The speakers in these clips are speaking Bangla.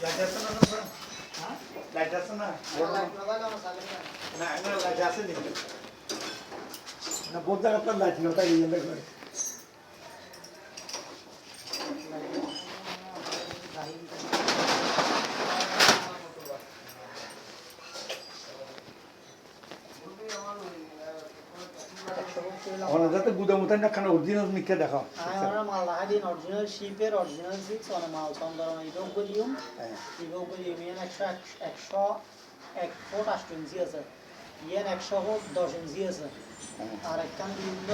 লাইট আছে না হ্যাঁ লাইট আছে না না না লাইট আছে নি না বহুত জায়গা তো লাইট নতা গিয়ে দেখো ওনা যাতে গুদামুতাই না খানা অরিজিনাল মিকে দেখাও আমরা মাল লাহাদিন অরিজিনাল শিপের অরিজিনাল সিক্স মানে মাল চন্দন ইভোক করিউম ইভোক করিউম ইয়ান 100 ফুট 8 ইঞ্চি আছে ইয়ান 100 ফুট 10 ইঞ্চি আছে আর একখান বিভিন্ন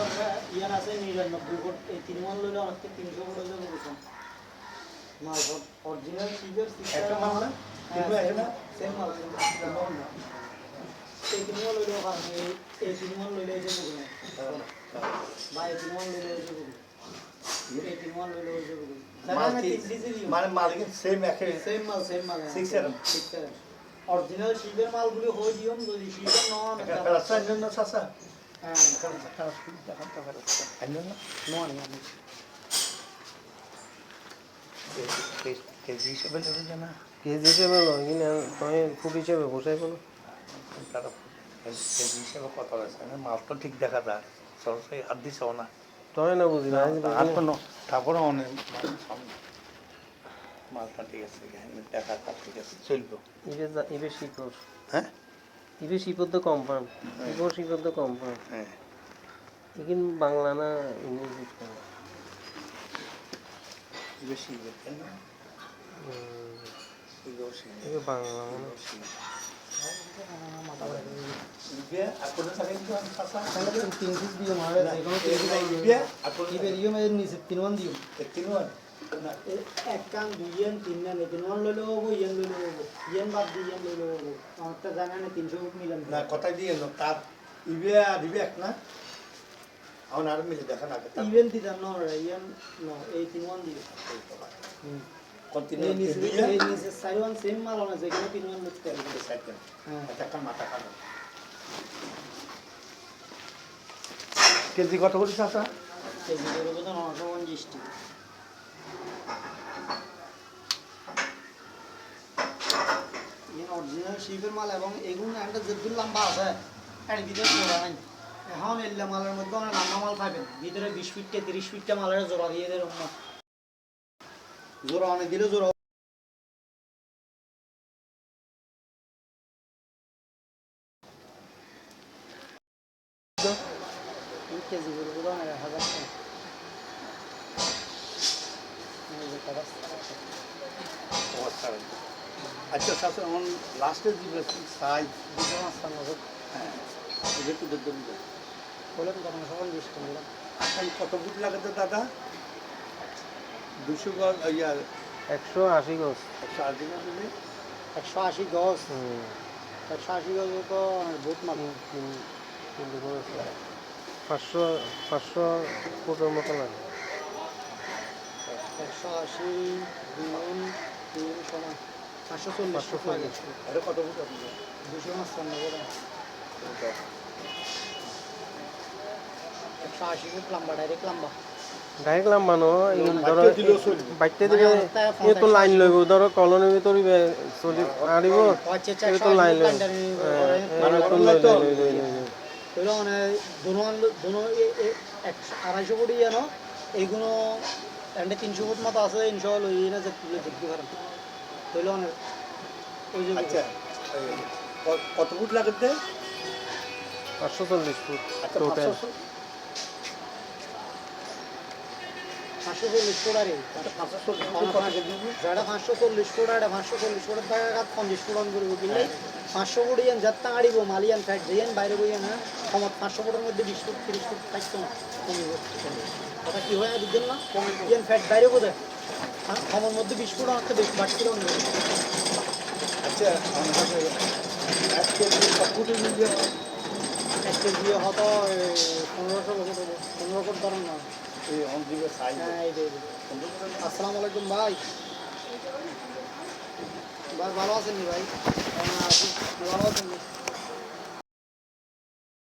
ইয়ান আছে 99 ফুট এই তিন মাল লইলে অনেক 300 ফুট হয়ে যাবে মাল অরিজিনাল শিপের একটা মাল না কিন্তু একটা সেম মাল এই তিন মাল লইলে আপনি এই তিন মাল লইলে যে বুঝলেন ভাই তিন মাল লইলে যে বুঝলেন এই তিন মাল লইলে যে বুঝলেন মানে মালিক সেম একে সেম মাল 67 অরিজিনাল শিপের মালগুলি হয়ে দিও যদি শিপের না এটা রাস্তা নিন সাসা হ্যাঁ দেখাতে পারে আইন না নো কেজি হিসেবে নেবে জানা কেজি হিসেবে নয় কিন্তু তুমি ফুট হিসেবে বসাই বলো তারা কেজি হিসেবে কত আছে মাল তো ঠিক দেখা যায় সরাসরি হাত দিছে না তুমি না বুঝি না আর কোনো তারপরে অনেক মালটা ঠিক আছে দেখা ঠিক আছে চলবো ইবে শিকর হ্যাঁ ইবে শিকর তো কনফার্ম ইবে শিকর তো কনফার্ম হ্যাঁ लेकिन বাংলা না ইংরেজি বেশি বেশি ইবে বাংলা মানে ইবে আপনি সাথে কি কথা তাহলে তিন পিস দিও মারে যেকোনো তিন পিস ইবে আপনি কি বেরিও মের নিচে তিন ওয়ান দিও তিন ওয়ান না এক কান দুই ইয়ান তিন না তিন ওয়ান লইলে হবো ইয়ান লইলে হবো ইয়ান বাদ দিয়ে ইয়ান লইলে হবো আমারটা জানা না 300 ফুট মিলান না কথা দিয়ে এলো তার ইবে আর ইবে এক না আমার আর মিলে দেখা না ইভেন দিতাম না ইয়ান নো এই তিন ওয়ান দিও কন্টিনিউ এই নিচে সাইড ওয়ান সেম মাল না যেখানে তিন ওয়ান লিখতে হবে সেকেন্ড হ্যাঁ এটা কার মাথা খারাপ কেজি কত করে চাচা কেজি করবে তো 950 টি এই অরিজিনাল শিপের মাল এবং এগুলো একটা যেদুল লম্বা আছে এর ভিতরে জোড়া নাই এখন এল্লা মালের মধ্যে অনেক লম্বা মাল পাবেন ভিতরে 20 ফিটটা 30 ফিটটা মালের জোড়া দিয়ে দেয় জোড়া অনেক দিলে জোড়া কেজি করবে তো অনেক 1000 আচ্ছা চাচা আমার লাস্টে দিবে সাইজ দুটো মাছ পান হবে হ্যাঁ এটা তো দেখতে দিবে বলেন তখন সকল 20 টাকা এখন কত ফুট লাগে তো দাদা 200 গজ ইয়ার 180 গজ 180 গজ দিলে 180 গজ 180 গজ তো বহুত মাল কিন্তু 500 ফুটের মতো লাগে 180 গুণ 3 সমান 540 ফুট লাগে এটা কত ফুট আপনি 200 মাছ পান হবে 180 ফুট লম্বা ডাইরেক্ট লম্বা ডাইরেক্ট লাম্বানো ধরো বাইতে দিলে এ তো লাইন লইব ধরো কলোনির ভিতর চলি আনিব এ তো লাইন লইব মানে তো লই হইলো মানে দোনো 250 ফুট ইয়ানো এইগুলো এন্ডে 300 ফুট মতো আছে ইনশাআল্লাহ লই না দেখতে পারেন হইলো অনেক ওই যে আচ্ছা কত ফুট লাগতে 540 ফুট আচ্ছা টোটাল 540 ফুট আরে 540 যারা 540 ফুট আরে 540 ফুটের টাকা 50 ফুট অন করে কিনলে 500 ফুট ইয়ান যাত্তা আড়িব মালিয়ান ফ্যাট দেন বাইরে বইয়া না কম 500 ফুটের মধ্যে 20 ফুট 30 ফুট থাকতো না কমে কথা কি হয় বুঝছেন না ইয়ান ফ্যাট বাইরে বোঝে কমের মধ্যে 20 ফুট অনেকটা বেশি বাড়ছিল না আচ্ছা আমাদের এক কেজি কত ফুটের মিলে একটা দিয়ে হতো 1500 ফুট ধরুন না এই অন্তিমের সাইজ হ্যাঁ এই যে আসসালামু আলাইকুম ভাই ভাই ভালো আছেন নি ভাই ভালো আছেন